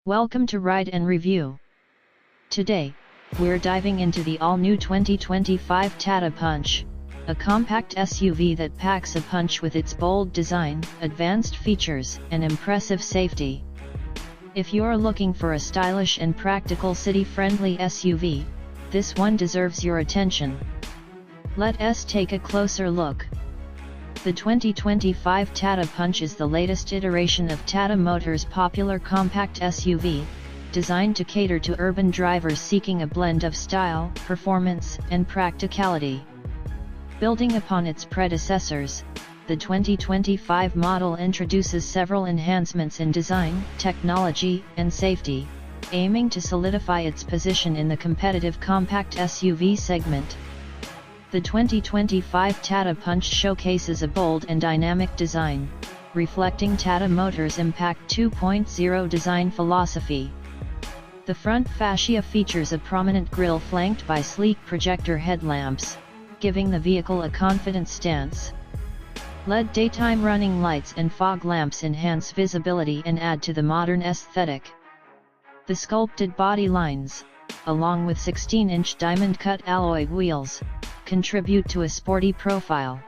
Welcome to Ride and Review. Today, we're diving into the all-new 2025 Tata Punch, a compact SUV that packs a punch with its bold design, advanced features, and impressive safety. If you're looking for a stylish and practical city-friendly SUV, this one deserves your attention. Let us take a closer look. The 2025 Tata Punch is the latest iteration of Tata Motors' popular compact SUV, designed to cater to urban drivers seeking a blend of style, performance, and practicality. Building upon its predecessors, the 2025 model introduces several enhancements in design, technology, and safety, aiming to solidify its position in the competitive compact SUV segment. The 2025 Tata Punch showcases a bold and dynamic design, reflecting Tata Motors' Impact 2.0 design philosophy. The front fascia features a prominent grille flanked by sleek projector headlamps, giving the vehicle a confident stance. LED daytime running lights and fog lamps enhance visibility and add to the modern aesthetic. The sculpted body lines, along with 16-inch diamond-cut alloy wheels, contribute to a sporty profile.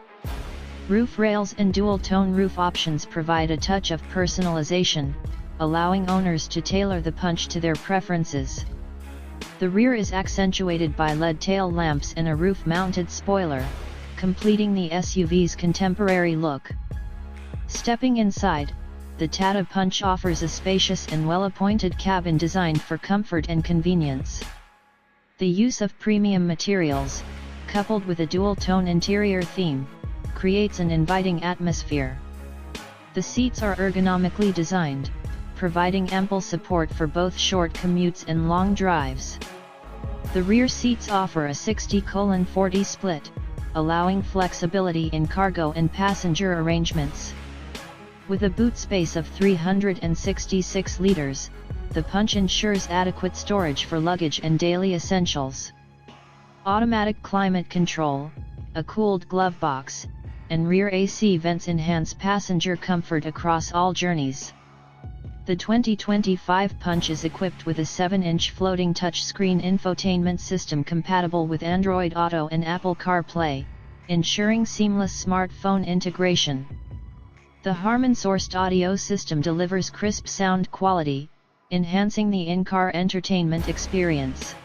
Roof rails and dual-tone roof options provide a touch of personalization, allowing owners to tailor the Punch to their preferences. The rear is accentuated by LED tail lamps and a roof-mounted spoiler, completing the SUV's contemporary look. Stepping inside, the Tata Punch offers a spacious and well-appointed cabin designed for comfort and convenience. The use of premium materials, coupled with a dual-tone interior theme, creates an inviting atmosphere. The seats are ergonomically designed, providing ample support for both short commutes and long drives. The rear seats offer a 60:40 split, allowing flexibility in cargo and passenger arrangements. With a boot space of 366 liters, the Punch ensures adequate storage for luggage and daily essentials. Automatic climate control, a cooled glove box, and rear AC vents enhance passenger comfort across all journeys. The 2025 Punch is equipped with a 7-inch floating touchscreen infotainment system compatible with Android Auto and Apple CarPlay, ensuring seamless smartphone integration. The Harman-sourced audio system delivers crisp sound quality, enhancing the in-car entertainment experience.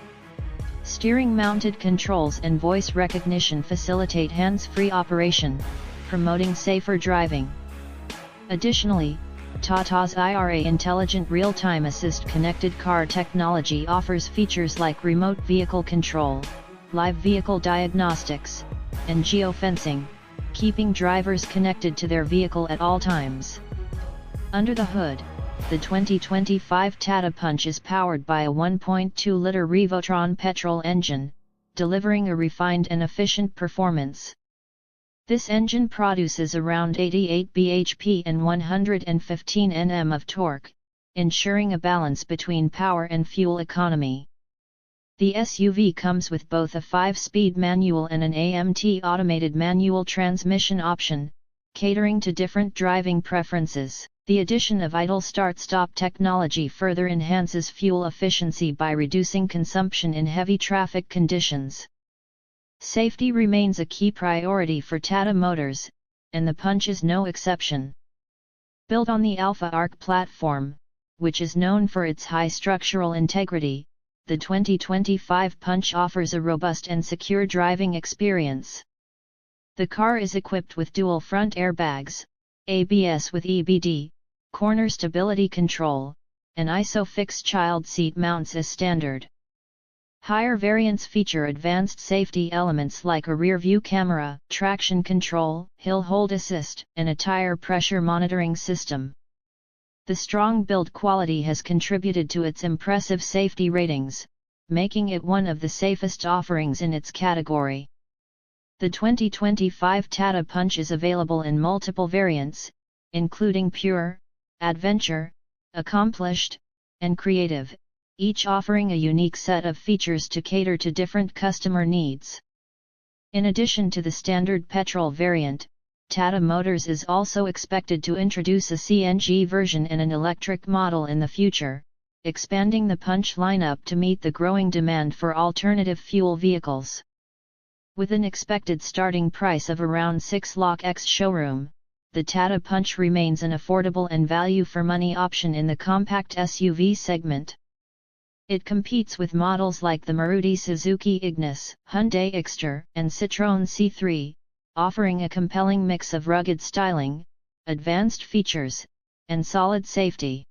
Steering-mounted controls and voice recognition facilitate hands-free operation, promoting safer driving. Additionally, Tata's IRA Intelligent Real-Time Assist connected car technology offers features like remote vehicle control, live vehicle diagnostics, and geofencing, keeping drivers connected to their vehicle at all times. Under the hood, the 2025 Tata Punch is powered by a 1.2-liter Revotron petrol engine, delivering a refined and efficient performance. This engine produces around 88 bhp and 115 Nm of torque, ensuring a balance between power and fuel economy. The SUV comes with both a 5-speed manual and an AMT automated manual transmission option, catering to different driving preferences. The addition of idle start-stop technology further enhances fuel efficiency by reducing consumption in heavy traffic conditions. Safety remains a key priority for Tata Motors, and the Punch is no exception. Built on the Alpha Arc platform, which is known for its high structural integrity, the 2025 Punch offers a robust and secure driving experience. The car is equipped with dual front airbags, ABS with EBD, corner stability control, and ISOFIX child seat mounts as standard. Higher variants feature advanced safety elements like a rear-view camera, traction control, hill hold assist, and a tire pressure monitoring system. The strong build quality has contributed to its impressive safety ratings, making it one of the safest offerings in its category. The 2025 Tata Punch is available in multiple variants, including Pure, Adventure, Accomplished, and Creative, each offering a unique set of features to cater to different customer needs. In addition to the standard petrol variant, Tata Motors is also expected to introduce a CNG version and an electric model in the future, expanding the Punch lineup to meet the growing demand for alternative fuel vehicles. With an expected starting price of around 6 lakh ex-showroom, the Tata Punch remains an affordable and value-for-money option in the compact SUV segment. It competes with models like the Maruti Suzuki Ignis, Hyundai Exter, and Citroën C3, offering a compelling mix of rugged styling, advanced features, and solid safety.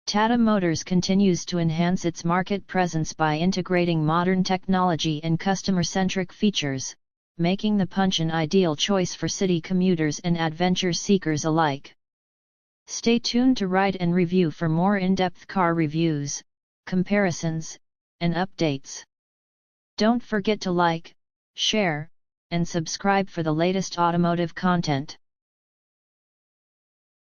Tata Motors continues to enhance its market presence by integrating modern technology and customer-centric features, making the Punch an ideal choice for city commuters and adventure seekers alike. Stay tuned to Ride and Review for more in-depth car reviews, comparisons, and updates. Don't forget to like, share, and subscribe for the latest automotive content.